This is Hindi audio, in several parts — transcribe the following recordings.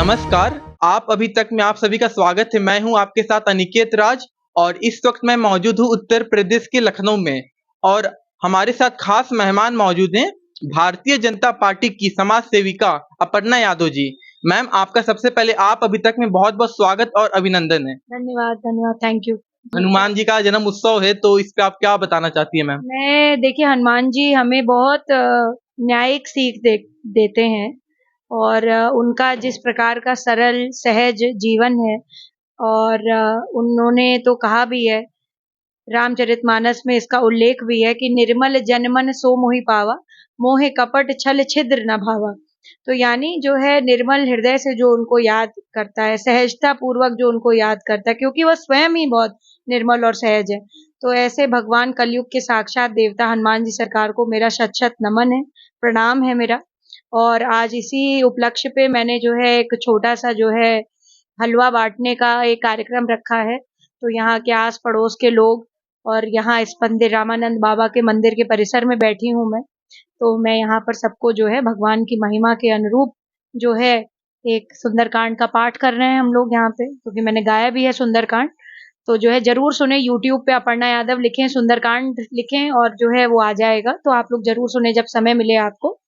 नमस्कार। आप अभी तक में आप सभी का स्वागत है। मैं हूं आपके साथ अनिकेत राज और इस वक्त मैं मौजूद हूं उत्तर प्रदेश के लखनऊ में और हमारे साथ खास मेहमान मौजूद हैं भारतीय जनता पार्टी की समाज सेविका अपर्णा यादव जी। मैम, आपका सबसे पहले आप अभी तक में बहुत बहुत स्वागत और अभिनंदन है। धन्यवाद धन्यवाद, थैंक यू। हनुमान जी का जन्म उत्सव है तो इस पे आप क्या बताना चाहती है मैम? मैं देखिए, हनुमान जी हमें बहुत न्यायिक सीख देते हैं और उनका जिस प्रकार का सरल सहज जीवन है और उन्होंने तो कहा भी है, रामचरितमानस में इसका उल्लेख भी है कि निर्मल जन मन सो मोहि पावा, मोहे कपट छल छिद्र न भावा। तो यानी जो है निर्मल हृदय से जो उनको याद करता है, सहजता पूर्वक जो उनको याद करता है, क्योंकि वह स्वयं ही बहुत निर्मल और सहज है। तो ऐसे भगवान कलयुग के साक्षात देवता हनुमान जी सरकार को मेरा शत शत नमन है, प्रणाम है मेरा। और आज इसी उपलक्ष्य पे मैंने जो है एक छोटा सा जो है हलवा बांटने का एक कार्यक्रम रखा है। तो यहाँ के आस पड़ोस के लोग और यहाँ इस मंदिर रामानंद बाबा के मंदिर के परिसर में बैठी हूँ मैं। तो मैं यहाँ पर सबको जो है भगवान की महिमा के अनुरूप जो है एक सुंदरकांड का पाठ कर रहे हैं हम लोग यहाँ पे, क्योंकि मैंने गाया भी है सुंदरकांड। तो जो है जरूर सुने, यूट्यूब पे अपर्णा यादव लिखें, सुंदरकांड लिखें और जो है वो आ जाएगा। तो आप लोग जरूर सुने जब समय मिले आपको।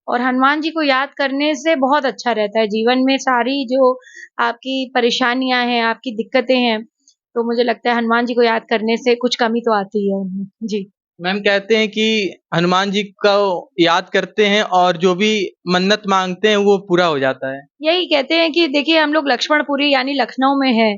और हनुमान जी को याद करने से बहुत अच्छा रहता है जीवन में। सारी जो आपकी परेशानियां हैं, आपकी दिक्कतें हैं, तो मुझे लगता है हनुमान जी को याद करने से कुछ कमी तो आती है उनमें। जी। मैम, कहते हैं कि हनुमान जी को याद करते हैं और जो भी मन्नत मांगते हैं वो पूरा हो जाता है। यही कहते हैं कि देखिए, हम लोग लक्ष्मणपुरी यानी लखनऊ में हैं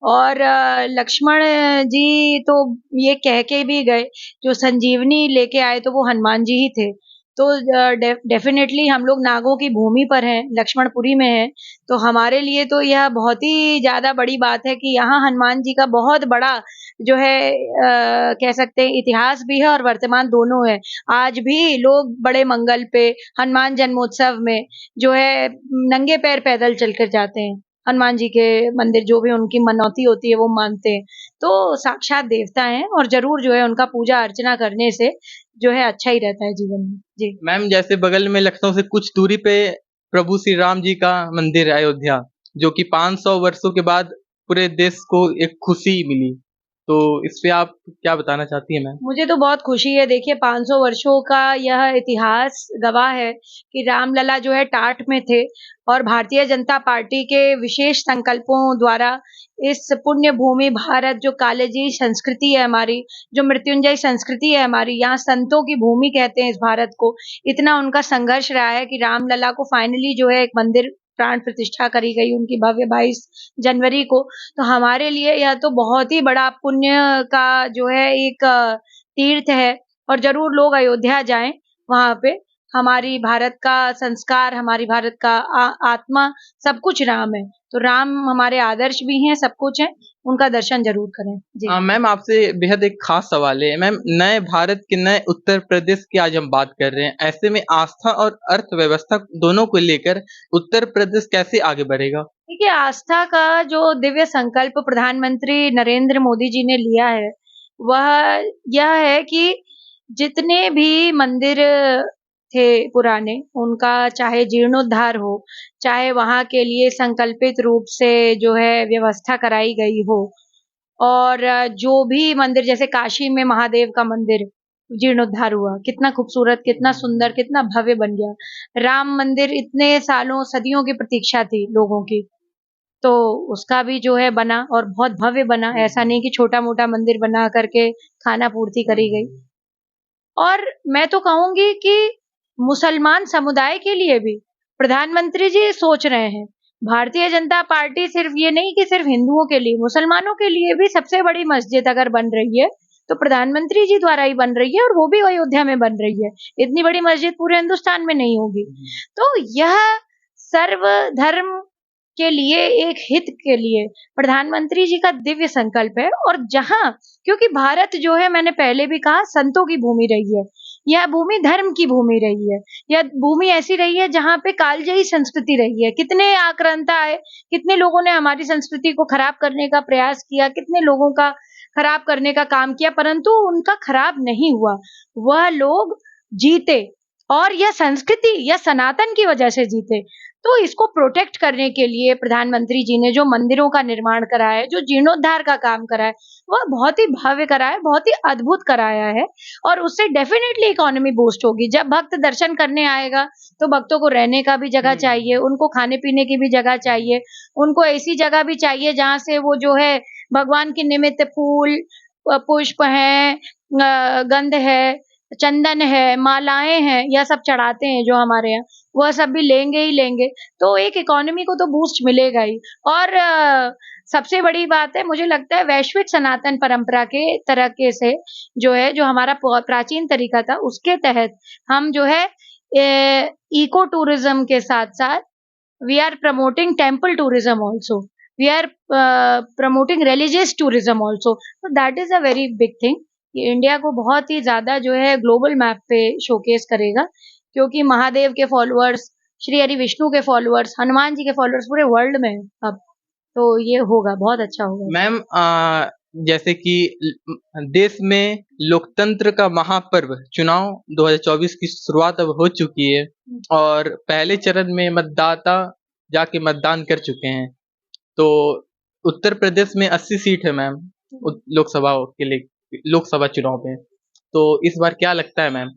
और लक्ष्मण जी तो ये कह के भी गए, जो संजीवनी लेके आए तो वो हनुमान जी ही थे। तो डेफिनेटली हम लोग नागों की भूमि पर हैं, लक्ष्मणपुरी में हैं। तो हमारे लिए तो यह बहुत ही ज्यादा बड़ी बात है कि यहाँ हनुमान जी का बहुत बड़ा जो है कह सकते हैं इतिहास भी है और वर्तमान दोनों है। आज भी लोग बड़े मंगल पे हनुमान जन्मोत्सव में जो है नंगे पैर पैदल चलकर जाते हैं, हनुमान जी के मंदिर जो भी उनकी मनौती होती है वो मानते हैं। तो साक्षात देवता हैं और जरूर जो है उनका पूजा अर्चना करने से जो है अच्छा ही रहता है जीवन में। जी। मैम, जैसे बगल में लखनऊ से कुछ दूरी पे प्रभु श्री राम जी का मंदिर है अयोध्या, जो कि 500 वर्षों के बाद पूरे देश को एक खुशी मिली। तो इस पे आप क्या बताना चाहती हैं मैम? मुझे तो बहुत खुशी है। देखिए, 500 वर्षों का यह इतिहास गवाह है कि रामलला जो है टाट में थे और भारतीय जनता पार्टी के विशेष संकल्पों द्वारा इस पुण्य भूमि भारत, जो कालेजी संस्कृति है हमारी, जो मृत्युंजय संस्कृति है हमारी, यहाँ संतों की भूमि कहते हैं इस भारत को। इतना उनका संघर्ष रहा है कि रामलला को फाइनली जो है एक मंदिर प्राण प्रतिष्ठा करी गई उनकी भव्य 22 जनवरी को। तो हमारे लिए यह तो बहुत ही बड़ा पुण्य का जो है एक तीर्थ है और जरूर लोग अयोध्या जाएं। वहां पे हमारी भारत का संस्कार, हमारी भारत का आत्मा, सब कुछ राम है। तो राम हमारे आदर्श भी हैं, सब कुछ है। उनका दर्शन जरूर करें। जी। मैम, आपसे बेहद एक खास सवाल है। मैम, नए भारत के नए उत्तर प्रदेश की आज हम बात कर रहे हैं। ऐसे में आस्था और अर्थव्यवस्था दोनों को लेकर उत्तर प्रदेश कैसे आगे बढ़ेगा? देखिए, आस्था का जो दिव्य संकल्प प्रधानमंत्री नरेंद्र मोदी जी ने लिया है, वह यह है कि जितने भी मंदिर थे पुराने, उनका चाहे जीर्णोद्धार हो, चाहे वहाँ के लिए संकल्पित रूप से जो है व्यवस्था कराई गई हो। और जो भी मंदिर, जैसे काशी में महादेव का मंदिर जीर्णोद्धार हुआ, कितना खूबसूरत, कितना सुंदर, कितना भव्य बन गया। राम मंदिर इतने सालों सदियों की प्रतीक्षा थी लोगों की, तो उसका भी जो है बना और बहुत भव्य बना। ऐसा नहीं कि छोटा-मोटा मंदिर बना करके खाना पूर्ति करी गई। और मैं तो कहूँगी कि मुसलमान समुदाय के लिए भी प्रधानमंत्री जी सोच रहे हैं। भारतीय जनता पार्टी सिर्फ ये नहीं कि सिर्फ हिंदुओं के लिए, मुसलमानों के लिए भी सबसे बड़ी मस्जिद अगर बन रही है, तो प्रधानमंत्री जी द्वारा ही बन रही है और वो भी अयोध्या में बन रही है। इतनी बड़ी मस्जिद पूरे हिंदुस्तान में नहीं होगी। तो यह सर्वधर्म के लिए, एक हित के लिए प्रधानमंत्री जी का दिव्य संकल्प है। और जहां, क्योंकि भारत जो है, मैंने पहले भी कहा, संतों की भूमि रही है, यह भूमि धर्म की भूमि रही है, यह भूमि ऐसी रही है जहां पे कालजयी संस्कृति रही है। कितने आक्रांता आए, कितने लोगों ने हमारी संस्कृति को खराब करने का प्रयास किया, कितने लोगों का खराब करने का काम किया, परंतु उनका खराब नहीं हुआ। वह लोग जीते और यह संस्कृति, यह सनातन की वजह से जीते। तो इसको प्रोटेक्ट करने के लिए प्रधानमंत्री जी ने जो मंदिरों का निर्माण कराया है, जो जीर्णोद्धार का काम करा है, वह बहुत ही भव्य करा है, बहुत ही अद्भुत कराया है और उससे डेफिनेटली इकोनॉमी बूस्ट होगी। जब भक्त दर्शन करने आएगा तो भक्तों को रहने का भी जगह चाहिए, उनको खाने पीने की भी जगह चाहिए, उनको ऐसी जगह भी चाहिए जहाँ से वो जो है भगवान के निमित्त फूल, पुष्प हैं, गंध है, चंदन है, मालाएं हैं, यह सब चढ़ाते हैं जो हमारे यहाँ, वह सब भी लेंगे ही लेंगे। तो एक इकोनॉमी को तो बूस्ट मिलेगा ही। और सबसे बड़ी बात है, मुझे लगता है वैश्विक सनातन परंपरा के तरीके से जो है, जो हमारा प्राचीन तरीका था, उसके तहत हम जो है इको टूरिज्म के साथ साथ we are promoting temple tourism also, we are promoting religious tourism also. तो that is a very big thing. ये इंडिया को बहुत ही ज्यादा जो है ग्लोबल मैप पे शोकेस करेगा, क्योंकि महादेव के फॉलोअर्स, श्री हरि विष्णु के फॉलोअर्स, हनुमान जी के फॉलोअर्स पूरे वर्ल्ड में हैं अब। तो ये होगा, बहुत अच्छा होगा। मैम जैसे कि देश में लोकतंत्र का महापर्व चुनाव 2024 की शुरुआत अब हो चुकी है और पहले चरण में मतदाता जाके मतदान कर चुके हैं। तो उत्तर प्रदेश में 80 सीट है मैम लोकसभा के लिए, लोकसभा चुनाव में। तो इस बार क्या लगता है मैम?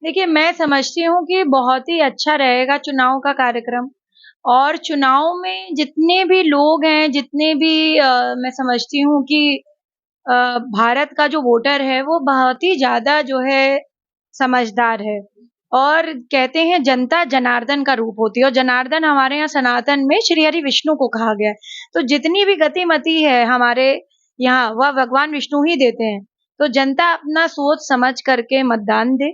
देखिए, मैं समझती हूँ कि बहुत ही अच्छा रहेगा चुनाव का कार्यक्रम, और चुनाव में जितने भी लोग हैं, जितने भी मैं समझती हूँ कि भारत का जो वोटर है वो बहुत ही ज्यादा जो है समझदार है, और कहते हैं जनता जनार्दन का रूप होती है, और जनार्दन हमारे यहाँ सनातन में श्री हरि विष्णु को कहा गया है। तो जितनी भी गतिमति है हमारे यहाँ, वह भगवान विष्णु ही देते हैं। तो जनता अपना सोच समझ करके मतदान दे।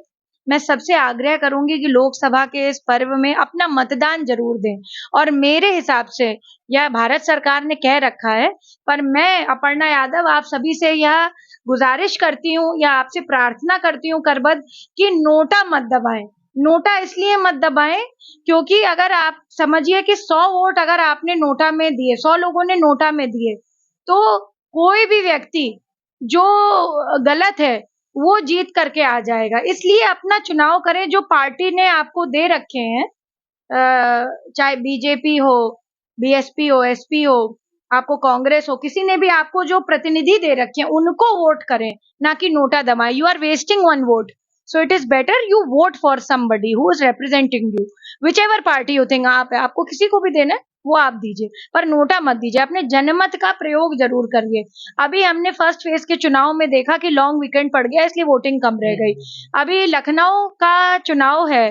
मैं सबसे आग्रह करूंगी कि लोकसभा के इस पर्व में अपना मतदान जरूर दें। और मेरे हिसाब से यह भारत सरकार ने कह रखा है, पर मैं अपर्णा यादव आप सभी से यह गुजारिश करती हूँ या आपसे प्रार्थना करती हूँ करबद्ध कि नोटा मत दबाएं। नोटा इसलिए मत दबाएं क्योंकि अगर आप समझिए कि 100 वोट अगर आपने नोटा में दिए, 100 लोगों ने नोटा में दिए, तो कोई भी व्यक्ति जो गलत है वो जीत करके आ जाएगा। इसलिए अपना चुनाव करें, जो पार्टी ने आपको दे रखे हैं, चाहे बीजेपी हो, बीएसपी हो, एसपी हो, आपको कांग्रेस हो, किसी ने भी आपको जो प्रतिनिधि दे रखे हैं उनको वोट करें, ना कि नोटा दबाएं। You are wasting one vote, so it is better you vote for somebody who is representing you, whichever party you think. आपको किसी को भी देना है वो आप दीजिए, पर नोटा मत दीजिए। अपने जनमत का प्रयोग जरूर करिए। अभी हमने फर्स्ट फेज के चुनाव में देखा कि लॉन्ग वीकेंड पड़ गया, इसलिए वोटिंग कम रह गई। अभी लखनऊ का चुनाव है,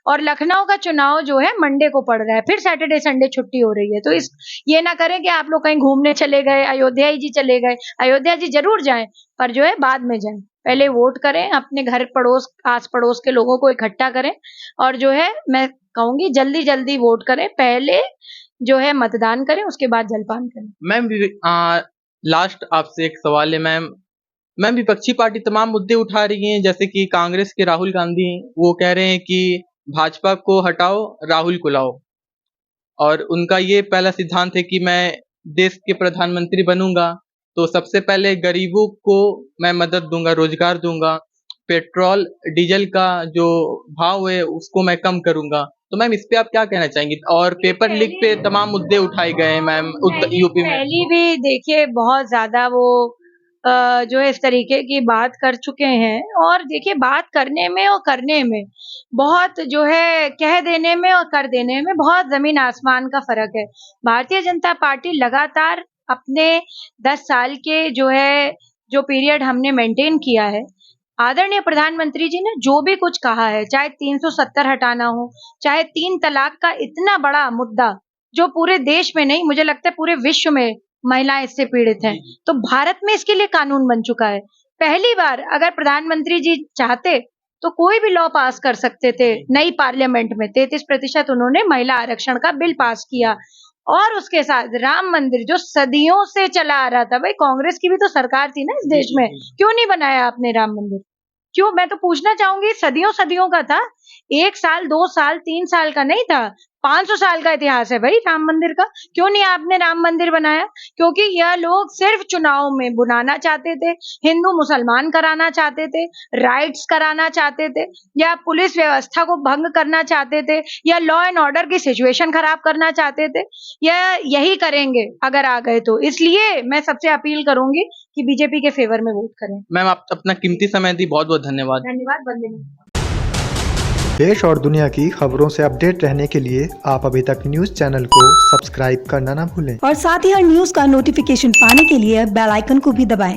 और लखनऊ का चुनाव जो है मंडे को पड़ रहा है, फिर सैटरडे संडे छुट्टी हो रही है। तो इस ये ना करें कि आप लोग कहीं घूमने चले गए, अयोध्या जी चले गए। अयोध्या जी जरूर जाएं, पर जो है बाद में जाएं। पहले वोट करें, अपने घर पड़ोस, आस पड़ोस के लोगों को इकट्ठा करें, और जो है मैं कहूंगी जल्दी जल्दी वोट करें। पहले जो है मतदान करें, उसके बाद जलपान करें। मैम लास्ट आपसे एक सवाल है मैम। मैम विपक्षी पार्टी तमाम मुद्दे उठा रही हैं, जैसे कि कांग्रेस के राहुल गांधी, वो कह रहे हैं कि भाजपा को हटाओ, राहुल को लाओ। और उनका ये पहला सिद्धांत है कि मैं देश के प्रधानमंत्री बनूंगा तो सबसे पहले गरीबों को मैं मदद दूंगा, रोजगार दूंगा, पेट्रोल डीजल का जो भाव है उसको मैं कम करूंगा। तो मैम इस पे आप क्या कहना चाहेंगी? और पेपर लीक पे तमाम मुद्दे उठाए गए हैं मैम यूपी में। पहली भी देखिए बहुत ज्यादा वो जो है इस तरीके की बात कर चुके हैं, और देखिए बात करने में और करने में बहुत जो है, कह देने में और कर देने में बहुत जमीन आसमान का फर्क है। भारतीय जनता पार्टी लगातार अपने 10 साल के जो है, जो पीरियड हमने मेंटेन किया है, आदरणीय प्रधानमंत्री जी ने जो भी कुछ कहा है, चाहे 370 हटाना हो, चाहे 3 तलाक का इतना बड़ा मुद्दा जो पूरे देश में नहीं, मुझे लगता है पूरे विश्व में महिलाएं इससे पीड़ित हैं, तो भारत में इसके लिए कानून बन चुका है। पहली बार अगर प्रधानमंत्री जी चाहते तो कोई भी लॉ पास कर सकते थे। नई पार्लियामेंट में 33% उन्होंने महिला आरक्षण का बिल पास किया, और उसके साथ राम मंदिर जो सदियों से चला आ रहा था, भाई कांग्रेस की भी तो सरकार थी ना इस देश में, क्यों नहीं बनाया आपने राम मंदिर? क्यों? मैं तो पूछना चाहूंगी, सदियों सदियों का था, 1 साल 2 साल 3 साल का नहीं था। 500 साल का इतिहास है भाई राम मंदिर का। क्यों नहीं आपने राम मंदिर बनाया? क्योंकि यह लोग सिर्फ चुनाव में बुलाना चाहते थे, हिंदू मुसलमान कराना चाहते थे, राइट्स कराना चाहते थे, या पुलिस व्यवस्था को भंग करना चाहते थे, या लॉ एंड ऑर्डर की सिचुएशन खराब करना चाहते थे। यही करेंगे अगर आ गए तो। इसलिए मैं सबसे अपील करूंगी कि बीजेपी के फेवर में वोट करें। मैम आप अपना कीमती समय दी, बहुत बहुत धन्यवाद। धन्यवाद। वंदे मातरम। देश और दुनिया की खबरों से अपडेट रहने के लिए आप अभी तक न्यूज चैनल को सब्सक्राइब करना ना भूलें और साथ ही हर न्यूज का नोटिफिकेशन पाने के लिए बेल आइकन को भी दबाएं।